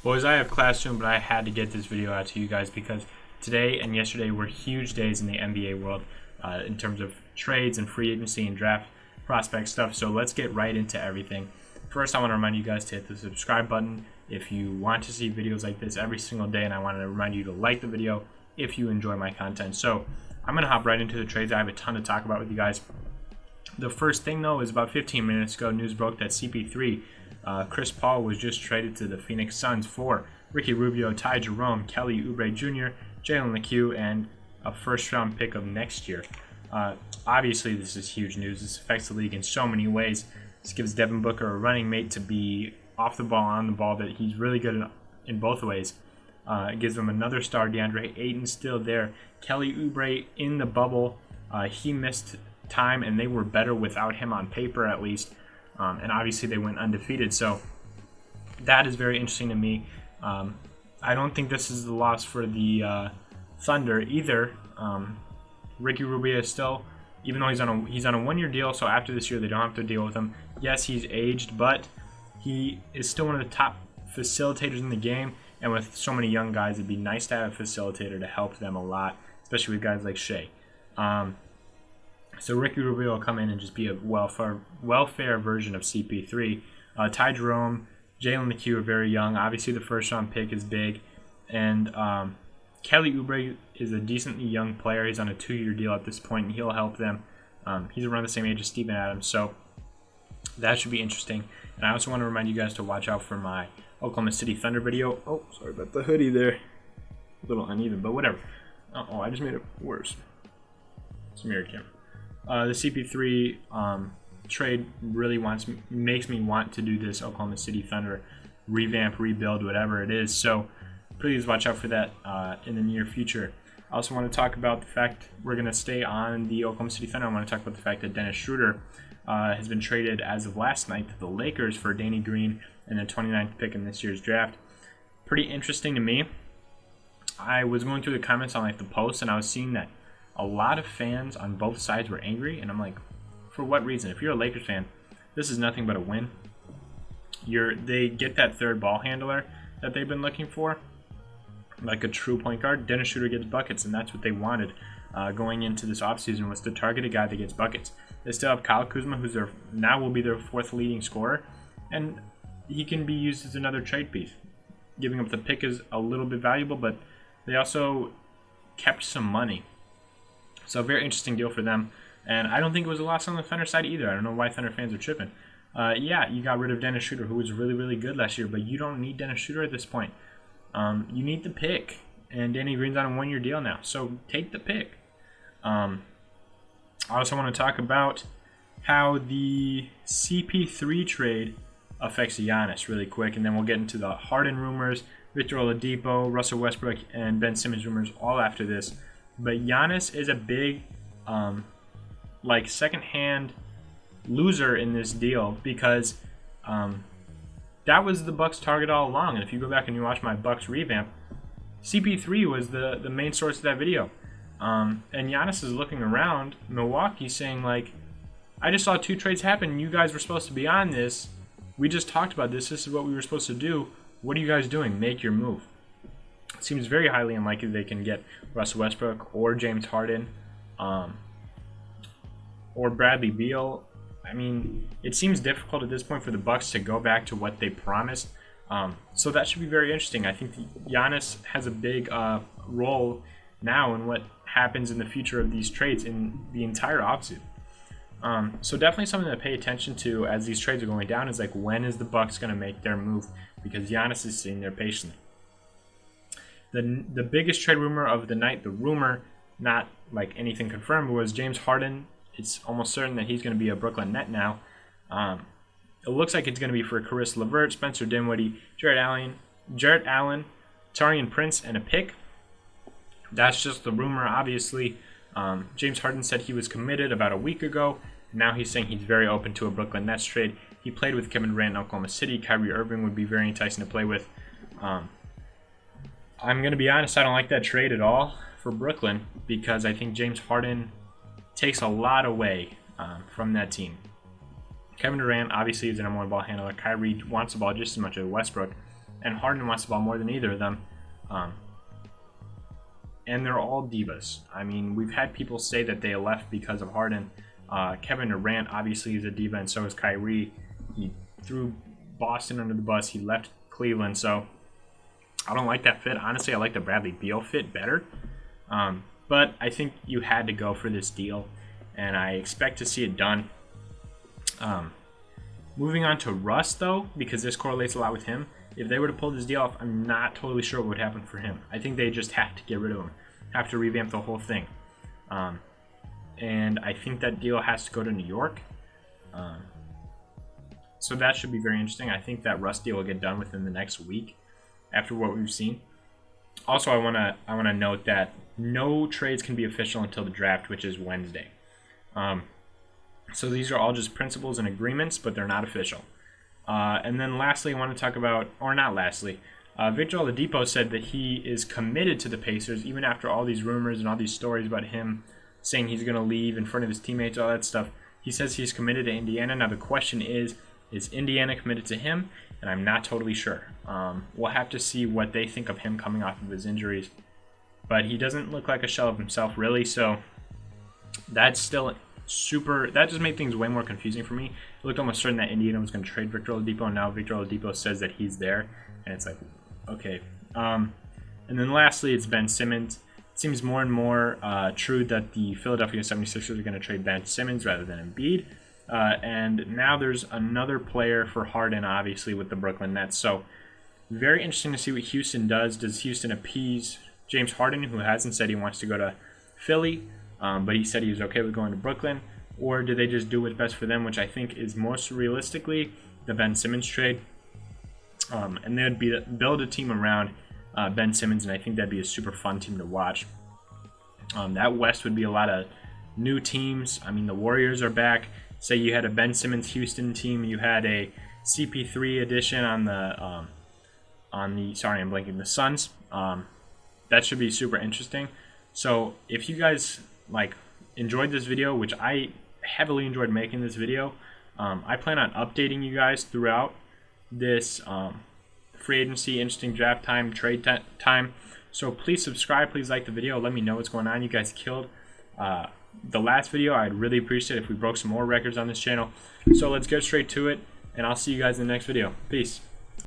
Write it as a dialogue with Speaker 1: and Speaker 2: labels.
Speaker 1: Boys, I have class soon, but I had to get this video out to you guys because today and yesterday were huge days in the NBA world in terms of trades and free agency and draft prospect stuff. So let's get right into everything. First, I want to remind you guys to hit the subscribe button if you want to see videos like this every single day, and I want to remind you to like the video if you enjoy my content. So I'm going to hop right into the trades. I have a ton to talk about with you guys. The first thing, though, is about 15 minutes ago, news broke that CP3, Chris Paul, was just traded to the Phoenix Suns for Ricky Rubio, Ty Jerome, Kelly Oubre Jr., Jalen McHugh, and a first-round pick of next year. Obviously, this is huge news. This affects the league in so many ways. This gives Devin Booker a running mate to be off the ball, on the ball, that he's really good in both ways. It gives them another star. DeAndre Ayton still there. Kelly Oubre in the bubble. He missed time, and they were better without him on paper, at least. And obviously, they went undefeated. So that is very interesting to me. I don't think this is the loss for the Thunder either. Ricky Rubio is still, even though he's on a 1-year deal, so after this year they don't have to deal with him. Yes, he's aged, but he is still one of the top facilitators in the game. And with so many young guys, it'd be nice to have a facilitator to help them a lot, especially with guys like Shea. So Ricky Rubio will come in and just be a welfare version of CP3. Ty Jerome, Jalen McHugh are very young. Obviously, the first-round pick is big. And Kelly Oubre is a decently young player. He's on a 2-year deal at this point, and he'll help them. He's around the same age as Steven Adams, so that should be interesting. And I also want to remind you guys to watch out for my Oklahoma City Thunder video. Oh, sorry about the hoodie there. A little uneven, but whatever. Oh, I just made it worse. It's a mirror camera. The CP3 trade really makes me want to do this Oklahoma City Thunder revamp, rebuild, whatever it is. So please watch out for that in the near future. I also want to talk about the fact we're going to stay on the Oklahoma City Thunder. I want to talk about the fact that Dennis Schroeder has been traded as of last night to the Lakers for Danny Green and the 29th pick in this year's draft. Pretty interesting to me. I was going through the comments on the post, and I was seeing that a lot of fans on both sides were angry, and I'm like, for what reason? If you're a Lakers fan, this is nothing but a win. They get that third ball handler that they've been looking for, like a true point guard. Dennis Schroeder gets buckets, and that's what they wanted going into this offseason, was to target a guy that gets buckets. They still have Kyle Kuzma, who's now will be their fourth leading scorer, and he can be used as another trade piece. Giving up the pick is a little bit valuable, but they also kept some money. So a very interesting deal for them. And I don't think it was a loss on the Thunder side either. I don't know why Thunder fans are tripping. Yeah, you got rid of Dennis Schroeder, who was really, really good last year, but you don't need Dennis Schroeder at this point. You need the pick. And Danny Green's on a 1-year deal now, so take the pick. I also want to talk about how the CP3 trade affects Giannis really quick, and then we'll get into the Harden rumors, Victor Oladipo, Russell Westbrook, and Ben Simmons rumors all after this. But Giannis is a big, second-hand loser in this deal because that was the Bucks' target all along. And if you go back and you watch my Bucks revamp, CP3 was the main source of that video. And Giannis is looking around Milwaukee saying, I just saw 2 trades happen. You guys were supposed to be on this. We just talked about this. This is what we were supposed to do. What are you guys doing? Make your move. It seems very highly unlikely they can get Russell Westbrook or James Harden or Bradley Beal. I mean, it seems difficult at this point for the Bucks to go back to what they promised. So that should be very interesting. I think Giannis has a big role now in what happens in the future of these trades in the entire offseason. So definitely something to pay attention to as these trades are going down is when is the Bucks going to make their move? Because Giannis is sitting there patiently. The biggest trade rumor of the night, the rumor, not anything confirmed, was James Harden. It's almost certain that he's going to be a Brooklyn Net now. It looks like it's going to be for Caris LeVert, Spencer Dinwiddie, Jarrett Allen, Taurean Prince, and a pick. That's just the rumor, obviously. James Harden said he was committed about a week ago. Now he's saying he's very open to a Brooklyn Nets trade. He played with Kevin Durant in Oklahoma City. Kyrie Irving would be very enticing to play with. I'm going to be honest, I don't like that trade at all for Brooklyn because I think James Harden takes a lot away from that team. Kevin Durant obviously is the number one ball handler. Kyrie wants the ball just as much as Westbrook. and Harden wants the ball more than either of them. And they're all divas. I mean, we've had people say that they left because of Harden. Kevin Durant obviously is a diva, and so is Kyrie. He threw Boston under the bus. He left Cleveland, so I don't like that fit. Honestly, I like the Bradley Beal fit better. But I think you had to go for this deal, and I expect to see it done. Moving on to Russ, though, because this correlates a lot with him. If they were to pull this deal off, I'm not totally sure what would happen for him. I think they just have to get rid of him, have to revamp the whole thing. And I think that deal has to go to New York. So that should be very interesting. I think that Russ deal will get done within the next week after what we've seen. Also, I wanna note that no trades can be official until the draft, which is Wednesday. So these are all just principles and agreements, but they're not official. And then lastly, I want to talk about, or not lastly, Victor Oladipo said that he is committed to the Pacers even after all these rumors and all these stories about him saying he's going to leave in front of his teammates, all that stuff. He says he's committed to Indiana. Now the question is Indiana committed to him? And I'm not totally sure. We'll have to see what they think of him coming off of his injuries. But he doesn't look like a shell of himself, really, so that's still that just made things way more confusing for me. It looked almost certain that Indiana was going to trade Victor Oladipo, and now Victor Oladipo says that he's there, and it's like, okay. And then lastly, it's Ben Simmons. It seems more and more true that the Philadelphia 76ers are going to trade Ben Simmons rather than Embiid. And now there's another player for Harden, obviously, with the Brooklyn Nets. So very interesting to see what Houston does. Does Houston appease James Harden, who hasn't said he wants to go to Philly? But he said he was okay with going to Brooklyn, or do they just do what's best for them, which I think is most realistically the Ben Simmons trade, and they would build a team around Ben Simmons, and I think that'd be a super fun team to watch. That West would be a lot of new teams. I mean, the Warriors are back. Say you had a Ben Simmons Houston team, you had a CP3 edition on the Suns. That should be super interesting. So if you guys enjoyed this video, which I heavily enjoyed making this video, I plan on updating you guys throughout this free agency, interesting draft time, trade time. So please subscribe, please like the video, let me know what's going on. You guys killed the last video. I'd really appreciate it if we broke some more records on this channel. So let's get straight to it, and I'll see you guys in the next video. Peace.